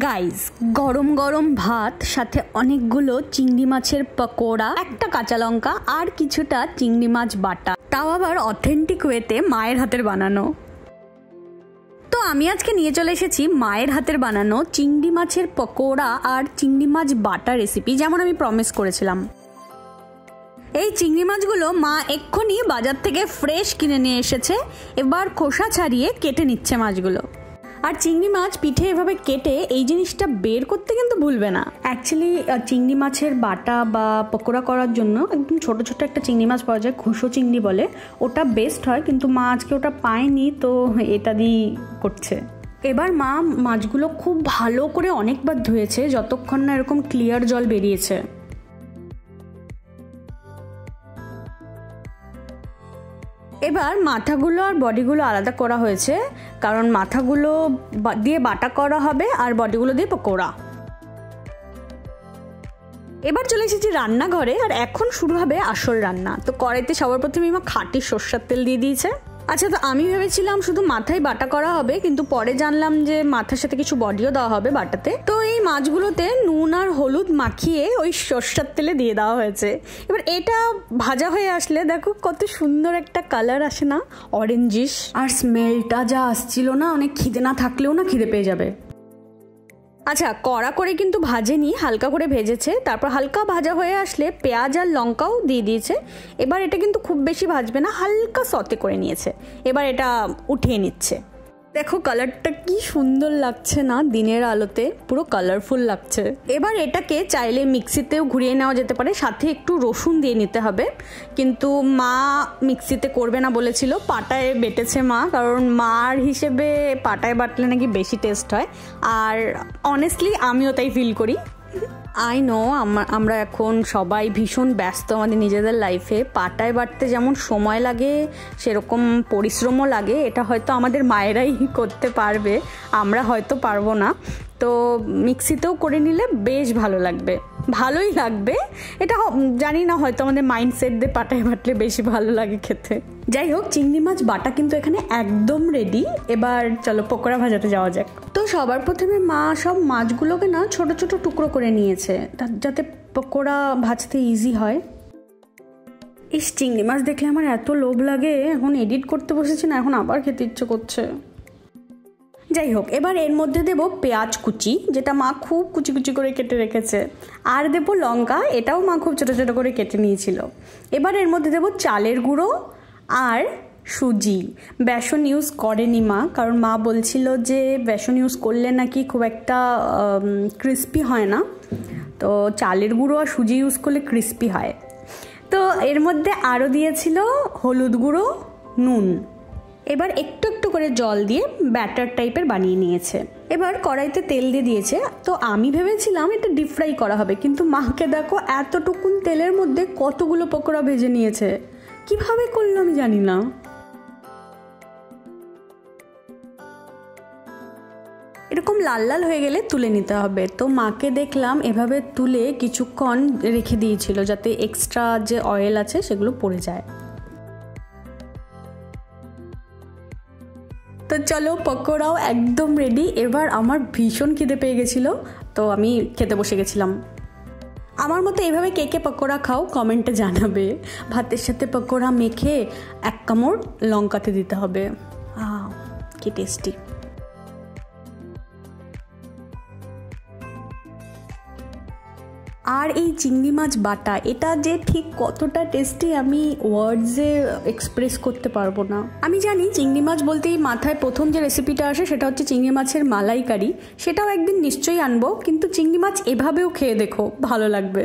Guys, গরম গরম ভাত সাথে অনেকগুলো চিংড়ি মাছের পকোড়া, একটা কাঁচা লঙ্কা আর কিছুটা চিংড়ি মাছ বাটা, তাও আবার অথেন্টিক ওয়েতে মায়ের হাতের বানানো। তো আমি আজকে নিয়ে চলে এসেছি মায়ের হাতের বানানো চিংড়ি মাছের পকোড়া আর চিংড়ি মাছ বাটা রেসিপি, যেমন আমি প্রমিস করেছিলাম। এই চিংড়ি মাছগুলো মা এক্ষুনি বাজার থেকে ফ্রেশ কিনে নিয়ে এসেছে। এবার খোসা ছাড়িয়ে কেটে নিচ্ছে মাছগুলো। আর চিংড়ি মাছ পিঠে এভাবে কেটে এই জিনিসটা বের করতে কিন্তু ভুলবে না। অ্যাকচুয়ালি চিংড়ি মাছের বাটা বা পকোড়া করার জন্য একদম ছোট ছোট একটা চিংড়ি মাছ পাওয়া যায়, ঘুষো চিংড়ি বলে, ওটা বেস্ট হয়, কিন্তু মা আজকে ওটা পায়নি, তো এটা দিয়েই করছে। এবার মা মাছগুলো খুব ভালো করে অনেকবার ধুয়েছে, যতক্ষণ না এরকম ক্লিয়ার জল বেরিয়েছে। এবার মাথাগুলো আর বডিগুলো আলাদা করা হয়েছে, কারণ মাথাগুলো দিয়ে বাটা করা হবে আর বডিগুলো দিয়ে পকোড়া। এবার চলে এসেছি রান্নাঘরে, আর এখন শুরু হবে আসল রান্না। তো কড়াইতে সবার প্রথমে মা খাঁটি সরষের তেল দিয়ে দিয়েছে। আচ্ছা, তো আমি ভেবেছিলাম শুধু মাথায় বাটা করা হবে, কিন্তু পরে জানলাম যে মাথার সাথে কিছু বডিও দেওয়া হবে বাটাতে। তো এই মাছগুলোতে নুন আর হলুদ মাখিয়ে ওই সরষের তেলে দিয়ে দেওয়া হয়েছে। এবার এটা ভাজা হয়ে আসলে দেখো কত সুন্দর একটা কালার আসে না, অরেঞ্জিশ, আর স্মেলটা যা আসছিল না, অনেক খিদে না থাকলেও না খিদে পেয়ে যাবে। আচ্ছা, কড়া করে কিন্তু ভাজেনি, হালকা করে ভেজেছে। তারপর হালকা ভাজা হয়ে আসলে পেঁয়াজ আর লঙ্কাও দিয়ে দিয়েছে। এবার এটা কিন্তু খুব বেশি ভাজবে না, হালকা সতে করে নিয়েছে। এবার এটা উঠিয়ে নিচ্ছে। দেখো কালারটা কি সুন্দর লাগছে না, দিনের আলোতে পুরো কালারফুল লাগছে। এবার এটাকে চাইলে মিক্সিতেও ঘুরিয়ে নেওয়া যেতে পারে, সাথে একটু রসুন দিয়ে নিতে হবে, কিন্তু মা মিক্সিতে করবে না বলেছিল, পাটায় বেটেছে মা, কারণ মার হিসেবে পাটায় বাটলে নাকি বেশি টেস্ট হয়। আর অনেস্টলি আমিও তাই ফিল করি। আই নো আমরা এখন সবাই ভীষণ ব্যস্ত আমাদের নিজেদের লাইফে। পাটায় বাটতে যেমন সময় লাগে, সেরকম পরিশ্রমও লাগে। এটা হয়তো আমাদের মায়েরাই করতে পারবে, আমরা হয়তো পারবো না। তো মিক্সিতেও করে নিলে বেশ ভালো লাগবে, ভালোই লাগবে। এটা জানি না, হয়তো আমাদের মাইন্ডসেট দিয়ে পাটায় বাটলে বেশি ভালো লাগে খেতে। যাই হোক, চিংড়ি মাছ বাটা কিন্তু এখানে একদম রেডি। এবার চলো পকোড়া ভাজাতে যাওয়া যাক। তো সবার প্রথমে মা সব মাছগুলোকে না ছোট ছোট টুকরো করে নিয়েছে, যাতে পকোড়া ভাজতে ইজি হয়। এই চিংড়ি মাছ দেখলে আমার এত লোভ লাগে, এখন এডিট করতে বসেছি না, এখন আবার খেতে ইচ্ছে করছে। যাই হোক, এবার এর মধ্যে দেব পেঁয়াজ কুচি, যেটা মা খুব কুচি কুচি করে কেটে রেখেছে, আর দেব লঙ্কা, এটাও মা খুব ছোটো ছোটো করে কেটে নিয়েছিল। এবার এর মধ্যে দেব চালের গুঁড়ো আর সুজি। বেসন ইউজ করেনি মা, কারণ মা বলছিল যে বেসন ইউজ করলে নাকি খুব একটা ক্রিস্পি হয় না, তো চালের গুঁড়ো আর সুজি ইউজ করলে ক্রিস্পি হয়। তো এর মধ্যে আরও দিয়েছিল হলুদ গুঁড়ো, নুন। এবার একটু একটু করে জল দিয়ে ব্যাটার টাইপের বানিয়ে নিয়েছে। এবার কড়াইতে তেল দিয়ে দিয়েছে। তো আমি ভেবেছিলাম এটা ডিপ ফ্রাই করা হবে, কিন্তু মাকে দেখো এতটুকুন তেলের মধ্যে কতগুলো পকোড়া ভেজে নিয়েছে। কিভাবে করলো আমি জানি না। এরকম লাল লাল হয়ে গেলে তুলে নিতে হবে। তো মাকে দেখলাম এভাবে তুলে কিছুক্ষণ রেখে দিয়েছিল, যাতে এক্সট্রা যে অয়েল আছে সেগুলো পড়ে যায়। তো চলো, পকোড়াও একদম রেডি। এবার আমার ভীষণ খিদে পেয়ে গেছিলো, তো আমি খেতে বসে গেছিলাম। আমার মতো এভাবে কে কে পকোড়া খাও কমেন্টে জানাবে। ভাতের সাথে পকোড়া মেখে এক কামড় লঙ্কাতে দিতে হবে, কি টেস্টি। আর এই চিংড়ি মাছ বাটা, এটা যে ঠিক কতটা টেস্টি আমি ওয়ার্ডসে এক্সপ্রেস করতে পারবো না। আমি জানি চিংড়ি মাছ বলতেই মাথায় প্রথম যে রেসিপিটা আসে সেটা হচ্ছে চিংড়ি মাছের মালাইকারি, সেটাও একদিন নিশ্চয়ই আনবো, কিন্তু চিংড়ি মাছ এভাবেও খেয়ে দেখো, ভালো লাগবে।